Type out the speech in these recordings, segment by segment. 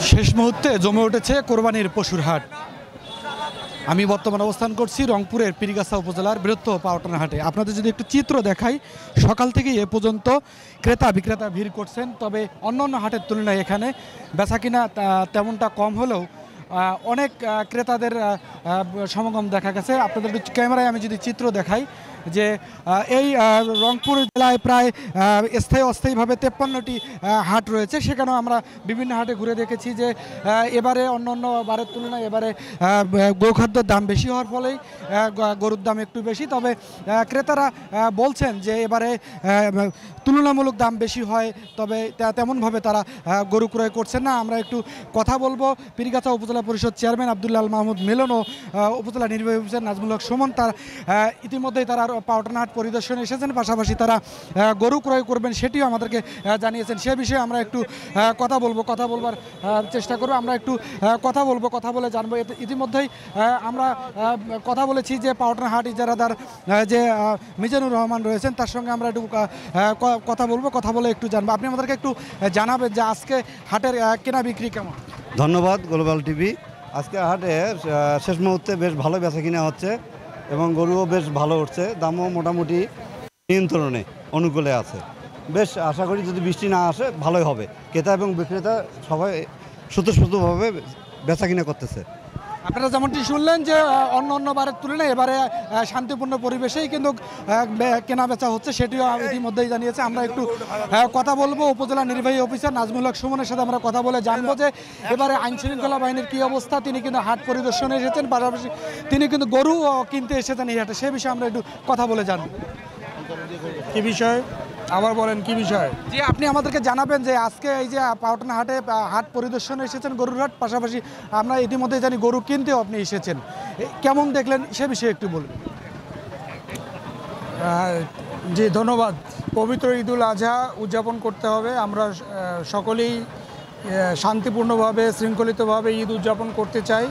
শেষ মুহূর্তে জমে উঠেছে কোরবানির পশুর হাট। আমি বর্তমানে অবস্থান করছি রংপুরের পীরগাছা উপজেলার বৃহত্তম পাওয়াটানা হাটে। আপনাদের যদি একটু চিত্র দেখাই, সকাল থেকেই এ পর্যন্ত ক্রেতা বিক্রেতা ভিড় করছেন। তবে অন্যান্য হাটের তুলনায় এখানে বেচাকিনা তেমনটা কম হলেও অনেক ক্রেতাদের সমাগম দেখা গেছে। আপনাদের ক্যামেরায় আমি যদি চিত্র দেখাই যে এই রংপুর জেলায় প্রায় স্থায়ী অস্থায়ীভাবে 53টি হাট রয়েছে। সেখানেও আমরা বিভিন্ন হাটে ঘুরে দেখেছি যে এবারে অন্য অন্য বারের তুলনায় এবারে গোখাদ্যের দাম বেশি হওয়ার ফলেই গরুর দাম একটু বেশি। তবে ক্রেতারা বলছেন যে এবারে তুলনামূলক দাম বেশি হয়, তবে তেমনভাবে তারা গরু ক্রয় করছেন না। আমরা একটু কথা বলবো পীরগাছা উপজেলা পরিষদ চেয়ারম্যান আব্দুল্লাহ আল মাহমুদ মিলন ও উপজেলা নির্বাহী অফিসার নাজমুল হক সুমন। তার ইতিমধ্যেই তারা পাওয়াটানা হাট পরিদর্শনে এসেছেন, পাশাপাশি তারা গরু ক্রয় করবেন সেটিও আমাদেরকে জানিয়েছেন। সে বিষয়ে আমরা একটু কথা বলবার চেষ্টা করব। আমরা একটু কথা বলে জানবো। ইতিমধ্যেই আমরা কথা বলেছি যে পাওয়াটানা হাট ইজারাদার যে মিজানুর রহমান রয়েছেন, তার সঙ্গে আমরা একটু কথা বলে একটু জানবো। আপনি আমাদেরকে একটু জানাবেন যে আজকে হাটের কেনা বিক্রি কেমন? ধন্যবাদ গ্লোবাল টিভি। আজকে হাটে শেষ মুহূর্তে বেশ ভালো বেচা কিনা হচ্ছে এবং গরুও বেশ ভালো উঠছে, দামও মোটামুটি নিয়ন্ত্রণে অনুকূলে আছে। বেশ আশা করি যদি বৃষ্টি না আসে ভালোই হবে। ক্রেতা এবং বিক্রেতা সবাই স্বতঃস্ফূর্তভাবে বেচা কিনা করতেছে। আপনারা যেমনটি শুনলেন যে অন্য বারের তুলনায় এবারে শান্তিপূর্ণ পরিবেশেই কিন্তু কেনা বেচা হচ্ছে, সেটিও ইতিমধ্যেই জানিয়েছে। আমরা একটু কথা বলবো উপজেলা নির্বাহী অফিসার নাজমুল হক সুমনের সাথে। আমরা কথা বলে জানবো যে এবারে আইনশৃঙ্খলা বাহিনীর কী অবস্থা। তিনি কিন্তু হাট পরিদর্শনে এসেছেন, পাশাপাশি তিনি কিন্তু গরু কিনতে এসেছেন এই হাটে। সে বিষয়ে আমরা একটু কথা বলে জানবো। কি বিষয় আবার বলেন, কি বিষয়? জি, আপনি আমাদেরকে জানাবেন যে আজকে এই যে পাওয়াটানা হাটে হাট পরিদর্শনে এসেছেন গরুর হাট, পাশাপাশি আমরা ইতিমধ্যে জানি গরু কিনতেও আপনি এসেছেন, কেমন দেখলেন সে বিষয়ে একটু বলবেন। জি ধন্যবাদ। পবিত্র ঈদুল আজহা উদযাপন করতে হবে। আমরা সকলেই শান্তিপূর্ণভাবে শৃঙ্খলিতভাবে ঈদ উদযাপন করতে চাই।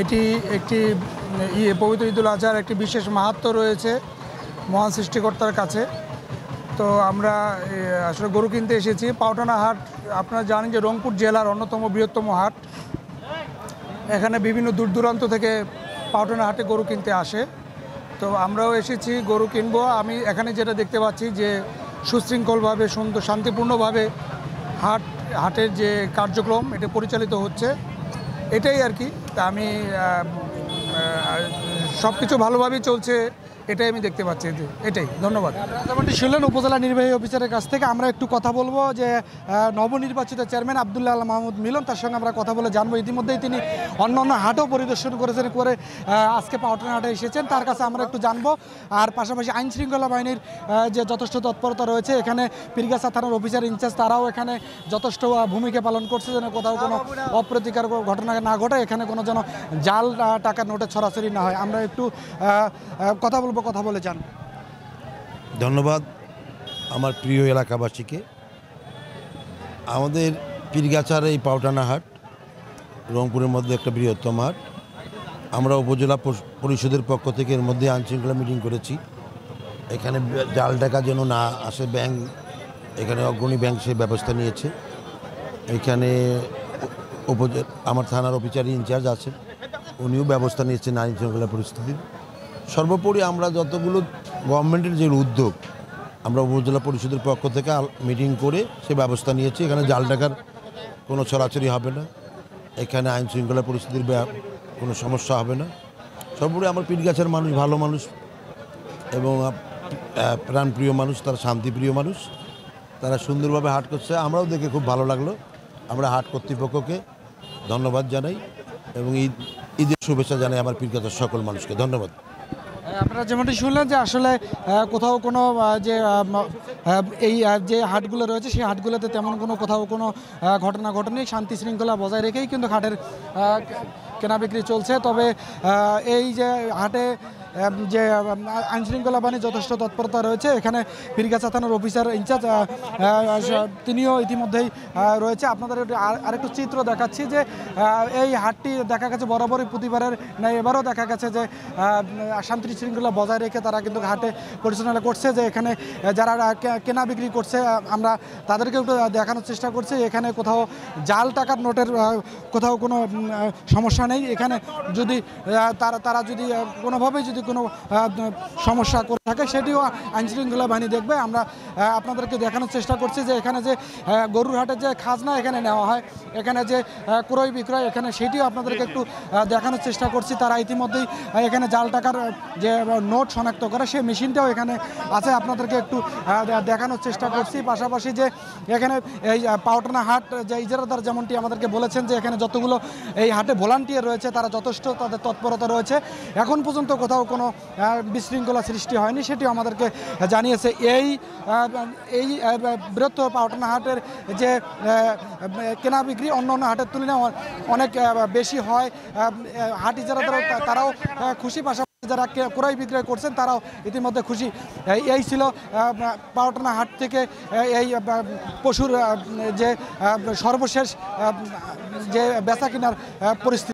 এটি একটি পবিত্র ঈদুল আজহার একটি বিশেষ মাহাত্ম্য রয়েছে মহান সৃষ্টিকর্তার কাছে। তো আমরা আসলে গরু কিনতে এসেছি। পাওয়াটানা হাট আপনারা জানেন যে রংপুর জেলার অন্যতম বৃহত্তম হাট। এখানে বিভিন্ন দূর দূরান্ত থেকে পাওয়াটানা হাটে গরু কিনতে আসে। তো আমরাও এসেছি গরু কিনবো। আমি এখানে যেটা দেখতে পাচ্ছি যে সুশৃঙ্খলভাবে সুন্দর শান্তিপূর্ণভাবে হাটের যে কার্যক্রম এটা পরিচালিত হচ্ছে, এটাই আর কি। তা আমি সব কিছু ভালোভাবেই চলছে, এটাই আমি দেখতে পাচ্ছি। এটাই, ধন্যবাদ। যেমনটি শুনলেন উপজেলা নির্বাহী অফিসারের কাছ থেকে। আমরা একটু কথা বলবো যে নবনির্বাচিত চেয়ারম্যান আব্দুল্লাহ আল মাহমুদ মিলন, তার সঙ্গে আমরা কথা বলে জানবো। ইতিমধ্যেই তিনি অন্য হাটও পরিদর্শন করেছেন, করে আজকে পাওয়াটানা হাটে এসেছেন, তার কাছে আমরা একটু জানবো। আর পাশাপাশি আইনশৃঙ্খলা বাহিনীর যে যথেষ্ট তৎপরতা রয়েছে, এখানে পীরগাছা থানার অফিসার ইনচার্জ তারাও এখানে যথেষ্ট ভূমিকা পালন করছে, যেন কোথাও কোনো অপ্রীতিকর ঘটনা না ঘটে, এখানে কোনো যেন জাল টাকার নোটে ছড়াছড়ি না হয়। আমরা একটু কথা বলে যান। ধন্যবাদ আমার প্রিয় এলাকাবাসীকে। আমাদের পীরগাছার এই পাওয়াটানা হাট রংপুরের মধ্যে একটা বৃহত্তম হাট। আমরা উপজেলা পরিষদের পক্ষ থেকে এর মধ্যে আইনশৃঙ্খলা মিটিং করেছি। এখানে জাল টাকা যেন না আসে, ব্যাংক এখানে অগ্রণী ব্যাংক সে ব্যবস্থা নিয়েছে। এখানে আমার থানার অফিসার ইনচার্জ আছেন, উনিও ব্যবস্থা নিয়েছেন আইনশৃঙ্খলা পরিস্থিতির। সর্বোপরি আমরা যতগুলো গভর্নমেন্টের যে উদ্যোগ, আমরা উপজেলা পরিষদের পক্ষ থেকে মিটিং করে সে ব্যবস্থা নিয়েছি। এখানে জাল টাকার কোনো ছড়াছড়ি হবে না, এখানে আইন শৃঙ্খলা পরিস্থিতির কোনো সমস্যা হবে না। সর্বোপরি আমার পীরগাছার মানুষ ভালো মানুষ এবং প্রাণপ্রিয় মানুষ, তারা শান্তিপ্রিয় মানুষ, তারা সুন্দরভাবে হাট করছে। আমরাও দেখে খুব ভালো লাগলো। আমরা হাট কর্তৃপক্ষকে ধন্যবাদ জানাই এবং ঈদের শুভেচ্ছা জানাই আমার পীরগাছার সকল মানুষকে। ধন্যবাদ। আপনারা যেমনটি শুনলেন যে আসলে কোথাও কোনো যে এই যে হাটগুলো রয়েছে সেই হাটগুলোতে তেমন কোথাও কোনো ঘটনা ঘটেনি, শান্তি শৃঙ্খলা বজায় রেখেই কিন্তু হাটের কেনা বিক্রি চলছে। তবে এই যে হাটে যে আইনশৃঙ্খলা বাহিনী যথেষ্ট তৎপরতা রয়েছে। এখানে পীরগাছা থানার অফিসার ইনচার্জ তিনিও ইতিমধ্যেই রয়েছে। আপনাদের আরেকটু চিত্র দেখাচ্ছি যে এই হাটটি দেখা গেছে বরাবরই প্রতিবারের ন্যায় এবারও দেখা গেছে যে শান্তি শৃঙ্খলা বজায় রেখে তারা কিন্তু হাটে পরিচালনা করছে। যে এখানে যারা কেনা বিক্রি করছে আমরা তাদেরকে একটু দেখানোর চেষ্টা করছি। এখানে কোথাও জাল টাকার নোটের কোথাও কোনো সমস্যা নেই। এখানে যদি তারা যদি কোনোভাবেই যদি কোনো সমস্যা করে থাকে সেটিও আইনশৃঙ্খলা বাহিনী দেখবে। আমরা আপনাদেরকে দেখানোর চেষ্টা করছি যে এখানে যে গরুর হাটের যে খাজনা এখানে নেওয়া হয়, এখানে যে ক্রয় বিক্রয় এখানে সেটিও আপনাদেরকে একটু দেখানোর চেষ্টা করছি। তারা ইতিমধ্যেই এখানে জাল টাকার যে নোট শনাক্ত করে সেই মেশিনটাও এখানে আছে, আপনাদেরকে একটু দেখানোর চেষ্টা করছি। পাশাপাশি যে এখানে এই পাওটানা হাট যে ইজারাদার যেমনটি আমাদেরকে বলেছেন যে এখানে যতগুলো এই হাটে ভলান্টিয়ার রয়েছে তারা যথেষ্ট তাদের তৎপরতা রয়েছে, এখন পর্যন্ত কোথাও কোনো বিশৃঙ্খলা সৃষ্টি হয়নি সেটিও আমাদেরকে জানিয়েছে। এই বৃহত্তর পাওটানা হাটের যে কেনা বিক্রি অন্য অন্য হাটের তুলনায় অনেক বেশি হয়। হাট ইজারাদারও তারাও খুশি, পাশাপাশি যারা ক্রয় বিক্রয় করছেন তারাও ইতিমধ্যে খুশি। এই ছিল পাওটানা হাট থেকে এই পশুর যে সর্বশেষ যে বেচা কেনার পরিস্থিতি।